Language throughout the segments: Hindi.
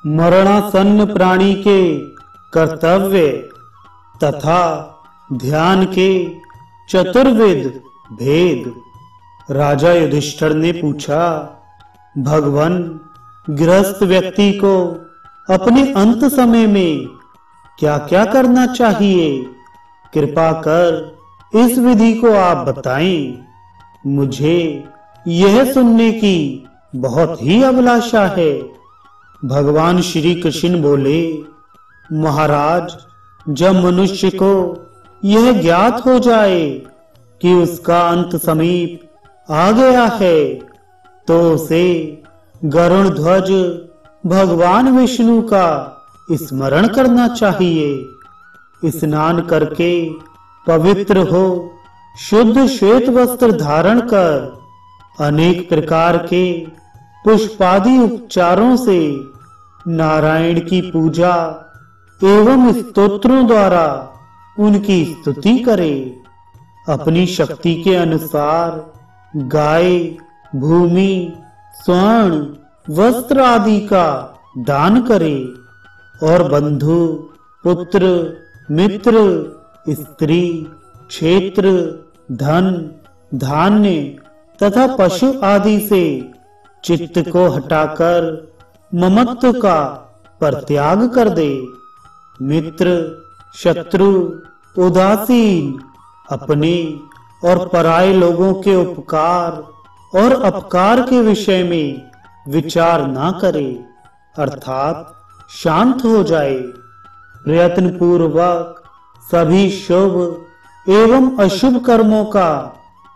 मरणासन्न प्राणी के कर्तव्य तथा ध्यान के चतुर्विध भेद। राजा युधिष्ठिर ने पूछा, भगवान, गृहस्थ व्यक्ति को अपने अंत समय में क्या क्या करना चाहिए? कृपा कर इस विधि को आप बताएं। मुझे यह सुनने की बहुत ही अभिलाषा है। भगवान श्री कृष्ण बोले, महाराज, जब मनुष्य को यह ज्ञात हो जाए कि उसका अंत समीप आ गया है, तो उसे गरुड़ ध्वज भगवान विष्णु का स्मरण करना चाहिए। स्नान करके पवित्र हो शुद्ध श्वेत वस्त्र धारण कर अनेक प्रकार के पुष्पादि उपचारों से नारायण की पूजा एवं स्तोत्रों द्वारा उनकी स्तुति करे। अपनी शक्ति के अनुसार गाय, भूमि, स्वर्ण, वस्त्र आदि का दान करे और बंधु, पुत्र, मित्र, स्त्री, क्षेत्र, धन, धान्य तथा पशु आदि से चित्त को हटाकर ममत्व का परित्याग कर दे। मित्र, शत्रु, उदासीन, अपने और पराये लोगों के उपकार और अपकार के विषय में विचार ना करे, अर्थात शांत हो जाए। प्रयत्न पूर्वक सभी शुभ एवं अशुभ कर्मों का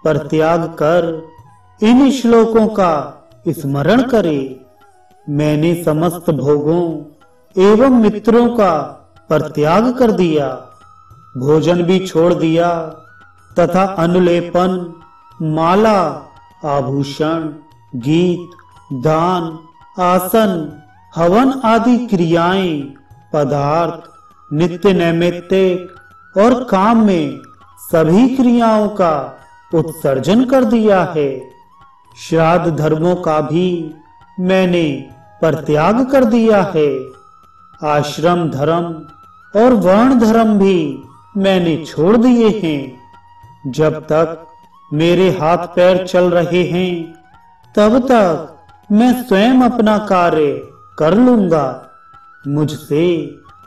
परित्याग कर इन श्लोकों का स्मरण करे। मैंने समस्त भोगों एवं मित्रों का परित्याग कर दिया, भोजन भी छोड़ दिया तथा अनुलेपन, माला, आभूषण, गीत, दान, आसन, हवन आदि क्रियाएं, पदार्थ, नित्य नैमित्तिक और काम में सभी क्रियाओं का उत्सर्जन कर दिया है। श्राद्ध धर्मों का भी मैंने परित्याग कर दिया है। आश्रम धर्म और वर्ण धर्म भी मैंने छोड़ दिए हैं। जब तक मेरे हाथ पैर चल रहे हैं, तब तक मैं स्वयं अपना कार्य कर लूंगा। मुझसे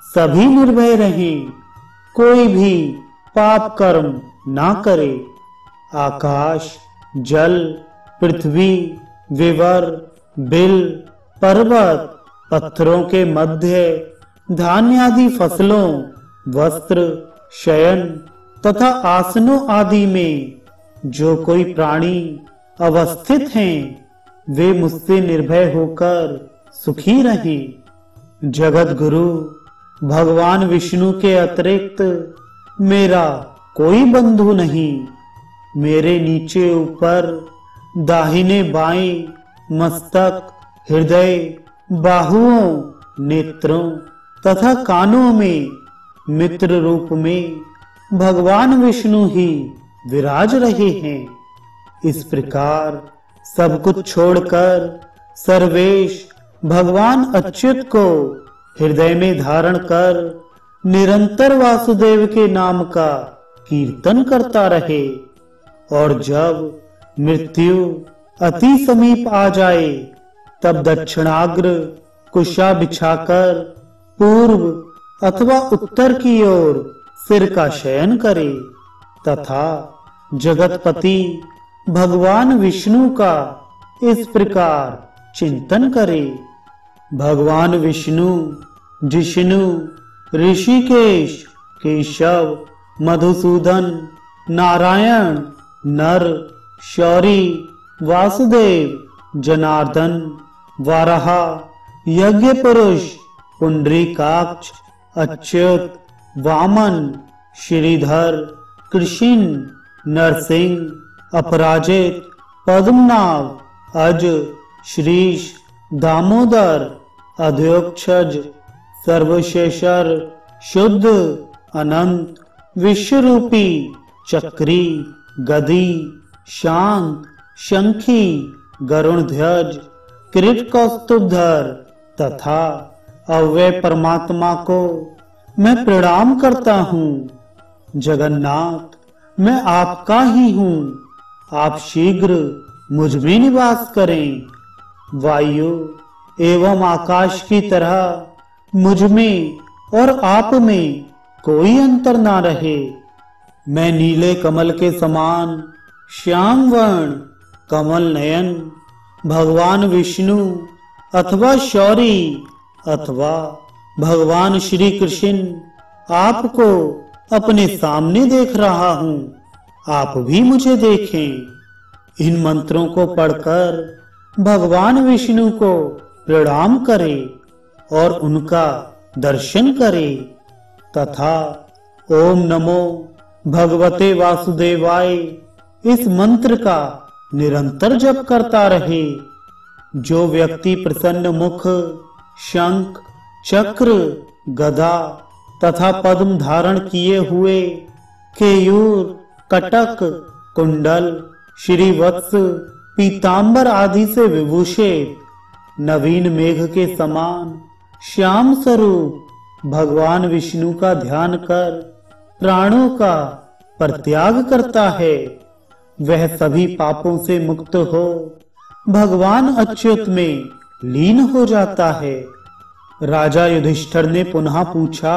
सभी निर्भय रहें, कोई भी पाप कर्म ना करे। आकाश, जल, पृथ्वी, विवर, बिल, पर्वत, पत्थरों के मध्य, धान्य आदि फसलों, वस्त्र, शयन तथा आसनों आदि में जो कोई प्राणी अवस्थित हैं, वे मुझसे निर्भय होकर सुखी रहें। जगत गुरु भगवान विष्णु के अतिरिक्त मेरा कोई बंधु नहीं। मेरे नीचे ऊपर, दाहिने बाएं, मस्तक, हृदय, बाहुओं, नेत्रों तथा कानों में मित्र रूप में भगवान विष्णु ही विराज रहे हैं। इस प्रकार सब कुछ छोड़कर सर्वेश भगवान अच्युत को हृदय में धारण कर निरंतर वासुदेव के नाम का कीर्तन करता रहे। और जब मृत्यु अति समीप आ जाए, तब दक्षिणाग्र कुशा बिछाकर पूर्व अथवा उत्तर की ओर सिर का शयन करे तथा जगतपति भगवान विष्णु का इस प्रकार चिंतन करे। भगवान विष्णु, जिष्णु, ऋषिकेश, केशव, मधुसूदन, नारायण, नर, शौरी, वासुदेव, जनार्दन, वाराह, यज्ञ पुरुष, पुंडरीकाक्ष, अच्युत, वामन, श्रीधर, कृष्ण, नरसिंह, अपराजित, पद्मनाभ, अज, श्रीश, दामोदर, अध्योक्षज, सर्वशेषर, शुद्ध, अनंत, विश्वरूपी, चक्री, गदी, शांत, शंखी, गरुण ध्वज, किरीट कौस्तुभधर तथा अव्यय परमात्मा को मैं प्रणाम करता हूँ। जगन्नाथ, मैं आपका ही हूँ, आप शीघ्र मुझ में निवास करें। वायु एवं आकाश की तरह मुझ में और आप में कोई अंतर ना रहे। मैं नीले कमल के समान श्याम वर्ण कमल नयन भगवान विष्णु अथवा शौरी अथवा भगवान श्री कृष्ण आपको अपने सामने देख रहा हूँ, आप भी मुझे देखें। इन मंत्रों को पढ़कर भगवान विष्णु को प्रणाम करें और उनका दर्शन करें तथा ओम नमो भगवते वासुदेवाय इस मंत्र का निरंतर जप करता रहे। जो व्यक्ति प्रसन्न मुख, शंख, चक्र, गदा तथा पद्म धारण किए हुए केयूर, कटक, कुंडल, श्रीवत्स, पीतांबर आदि से विभूषित नवीन मेघ के समान श्याम स्वरूप भगवान विष्णु का ध्यान कर प्राणों का परित्याग करता है, वह सभी पापों से मुक्त हो भगवान अच्युत में लीन हो जाता है। राजा युधिष्ठिर ने पुनः पूछा,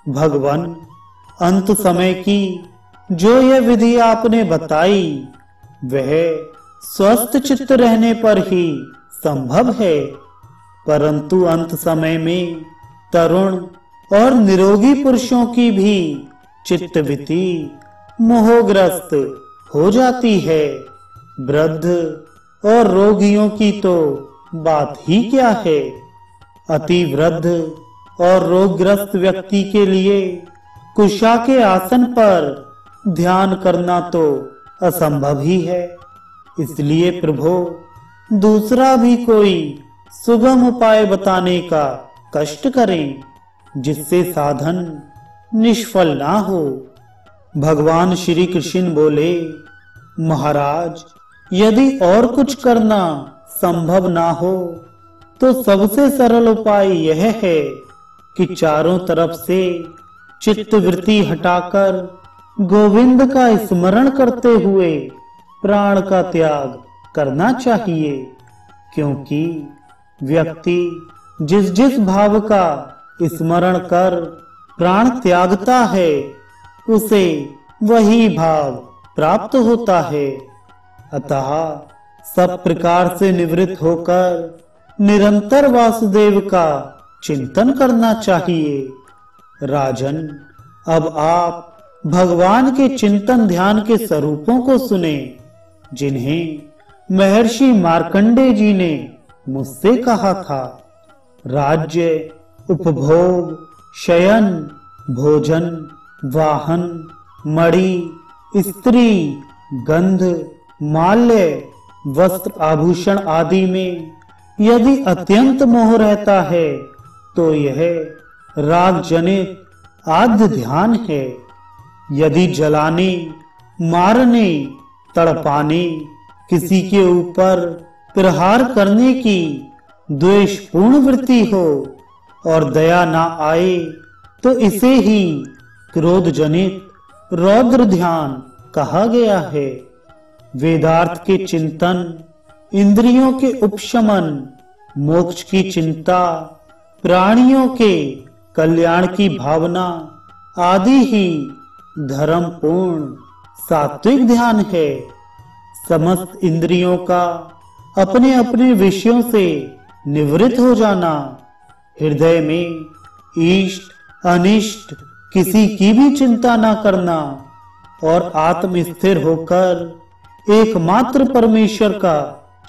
भगवान, अंत समय की जो यह विधि आपने बताई वह स्वस्थ चित्त रहने पर ही संभव है, परंतु अंत समय में तरुण और निरोगी पुरुषों की भी चित्तवृत्ति मोहग्रस्त हो जाती है। वृद्ध और रोगियों की तो बात ही क्या है। अति वृद्ध और रोगग्रस्त व्यक्ति के लिए कुशा के आसन पर ध्यान करना तो असंभव ही है। इसलिए प्रभु, दूसरा भी कोई सुगम उपाय बताने का कष्ट करें जिससे साधन निष्फल ना हो। भगवान श्री कृष्ण बोले, महाराज, यदि और कुछ करना संभव ना हो तो सबसे सरल उपाय यह है कि चारों तरफ से चित्तवृत्ति हटाकर गोविंद का स्मरण करते हुए प्राण का त्याग करना चाहिए, क्योंकि व्यक्ति जिस जिस भाव का स्मरण कर प्राण त्यागता है उसे वही भाव प्राप्त होता है। अतः सब प्रकार से निवृत्त होकर निरंतर वासुदेव का चिंतन करना चाहिए। राजन, अब आप भगवान के चिंतन ध्यान के स्वरूपों को सुने, जिन्हें महर्षि मार्कंडेय जी ने मुझसे कहा था। राज्य, उपभोग, शयन, भोजन, वाहन, मणि, स्त्री, गंध, माल्य, वस्त्र आभूषण आदि में यदि अत्यंत मोह रहता है तो यह राग जनित आद्य ध्यान है। यदि जलाने, मारने, तड़पाने, किसी के ऊपर प्रहार करने की द्वेषपूर्ण वृत्ति हो और दया ना आए तो इसे ही क्रोध जनित रौद्र ध्यान कहा गया है। वेदार्थ के चिंतन, इंद्रियों के उपशमन, मोक्ष की चिंता, प्राणियों के कल्याण की भावना आदि ही धर्मपूर्ण सात्विक ध्यान है। समस्त इंद्रियों का अपने अपने विषयों से निवृत्त हो जाना, हृदय में इष्ट अनिष्ट किसी की भी चिंता न करना और आत्म स्थिर होकर एकमात्र परमेश्वर का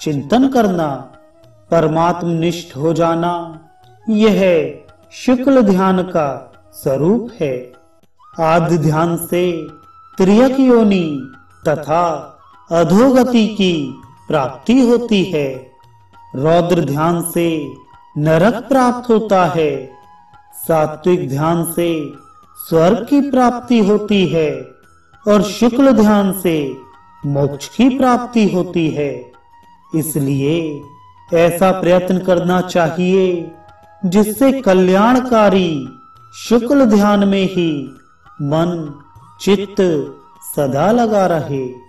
चिंतन करना, परमात्मनिष्ठ हो जाना, यह शुक्ल ध्यान का स्वरूप है। आद्य ध्यान से त्रियक योनि तथा अधोगति की प्राप्ति होती है। रौद्र ध्यान से नरक प्राप्त होता है। सात्विक ध्यान से स्वर्ग की प्राप्ति होती है और शुक्ल ध्यान से मोक्ष की प्राप्ति होती है। इसलिए ऐसा प्रयत्न करना चाहिए जिससे कल्याणकारी शुक्ल ध्यान में ही मन चित्त सदा लगा रहे।